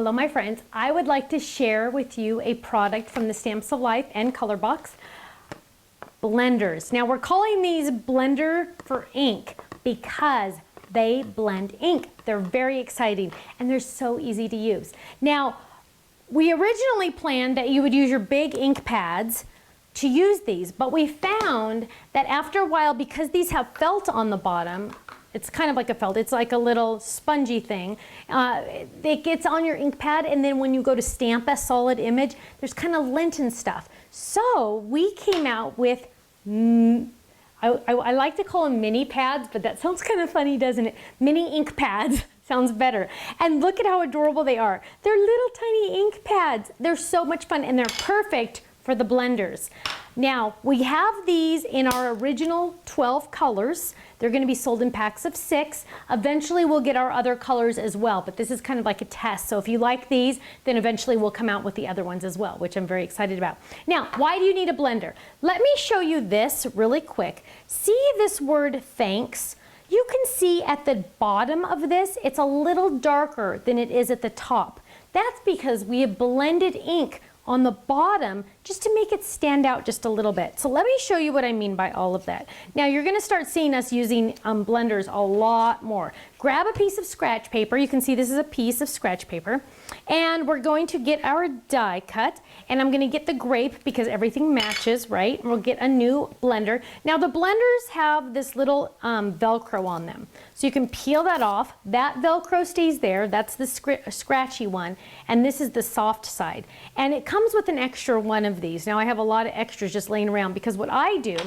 Hello my friends, I would like to share with you a product from the Stamps of Life and Color Box, blenders. Now we're calling these blender for ink because they blend ink. They're very exciting and they're so easy to use. Now we originally planned that you would use your big ink pads to use these, but we found that after a while, because these have felt on the bottom, it's kind of like a felt, it's like a little spongy thing. It gets on your ink pad, and then when you go to stamp a solid image, there's kind of lint and stuff. So we came out with, I like to call them mini pads, but that sounds kind of funny, doesn't it? Mini ink pads sounds better. And look at how adorable they are. They're little tiny ink pads. They're so much fun, and they're perfect for the blenders. Now, we have these in our original 12 colors. They're going to be sold in packs of 6. Eventually, we'll get our other colors as well, but this is kind of like a test. So if you like these, then eventually we'll come out with the other ones as well, which I'm very excited about. Now, why do you need a blender? Let me show you this really quick. See this word thanks? You can see at the bottom of this, it's a little darker than it is at the top. That's because we have blended ink on the bottom just to make it stand out just a little bit. So let me show you what I mean by all of that. Now you're gonna start seeing us using blenders a lot more. Grab a piece of scratch paper. You can see this is a piece of scratch paper. And we're going to get our die cut, and I'm gonna get the grape because everything matches, right? And we'll get a new blender. Now the blenders have this little Velcro on them. So you can peel that off. That Velcro stays there. That's the scratchy one. And this is the soft side. And it comes with an extra one of these. Now I have a lot of extras just laying around because what I do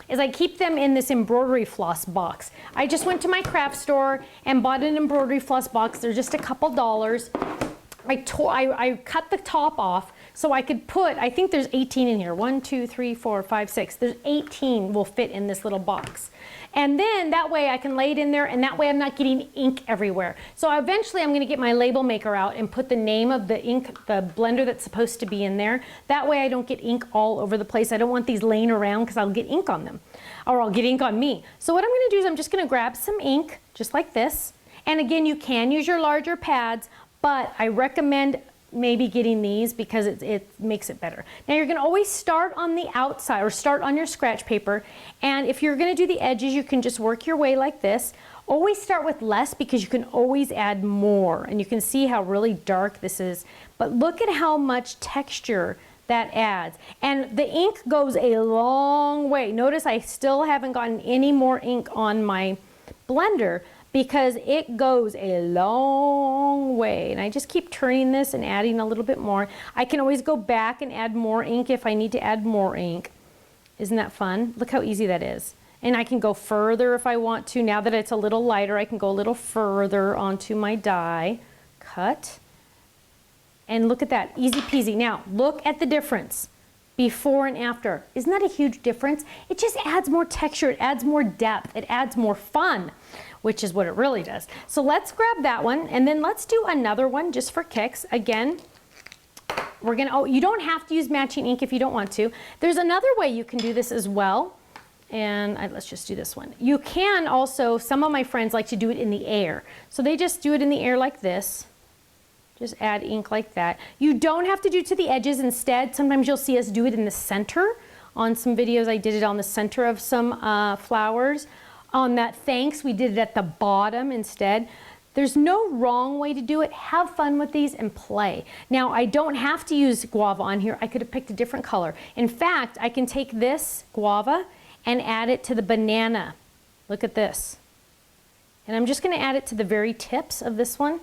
is I keep them in this embroidery floss box. I just went to my craft store and bought an embroidery floss box. They're just a couple dollars. I cut the top off so I could put, I think there's 18 in here. 1, 2, 3, 4, 5, 6. There's 18 will fit in this little box. And then that way I can lay it in there, and that way I'm not getting ink everywhere. So eventually I'm gonna get my label maker out and put the name of the ink, the blender that's supposed to be in there. That way I don't get ink all over the place. I don't want these laying around because I'll get ink on them, or I'll get ink on me. So what I'm gonna do is I'm just gonna grab some ink, just like this. And again, you can use your larger pads, but I recommend maybe getting these because it makes it better. Now you're gonna always start on the outside or start on your scratch paper, and if you're gonna do the edges, you can just work your way like this. Always start with less because you can always add more, and you can see how really dark this is, but look at how much texture that adds. And the ink goes a long way. Notice I still haven't gotten any more ink on my blender, because it goes a long way. And I just keep turning this and adding a little bit more. I can always go back and add more ink if I need to add more ink. Isn't that fun? Look how easy that is. And I can go further if I want to. Now that it's a little lighter, I can go a little further onto my die cut. And look at that, easy peasy. Now, look at the difference before and after. Isn't that a huge difference? It just adds more texture, it adds more depth, it adds more fun, which is what it really does. So let's grab that one, and then let's do another one just for kicks. Again, we're gonna, oh, you don't have to use matching ink if you don't want to. There's another way you can do this as well, and let's just do this one. You can also, some of my friends like to do it in the air. So they just do it in the air like this. Just add ink like that. You don't have to do it to the edges. Instead, sometimes you'll see us do it in the center. On some videos, I did it on the center of some flowers. On that thanks, we did it at the bottom instead. There's no wrong way to do it. Have fun with these and play. Now, I don't have to use guava on here. I could have picked a different color. In fact, I can take this guava and add it to the banana. Look at this. And I'm just gonna add it to the very tips of this one.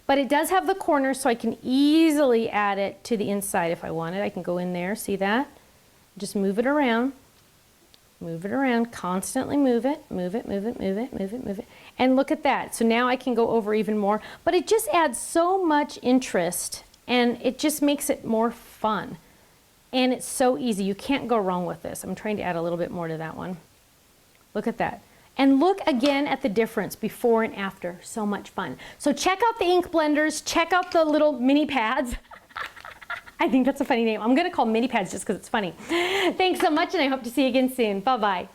But it does have the corners, so I can easily add it to the inside if I wanted. I can go in there, see that? Just move it around, constantly move it, move it, move it, move it, move it, move it. And look at that. So now I can go over even more, but it just adds so much interest, and it just makes it more fun. And it's so easy. You can't go wrong with this. I'm trying to add a little bit more to that one. Look at that. And look again at the difference before and after. So much fun. So check out the ink blenders. Check out the little mini pads. I think that's a funny name. I'm going to call them mini pads just because it's funny. Thanks so much, and I hope to see you again soon. Bye-bye.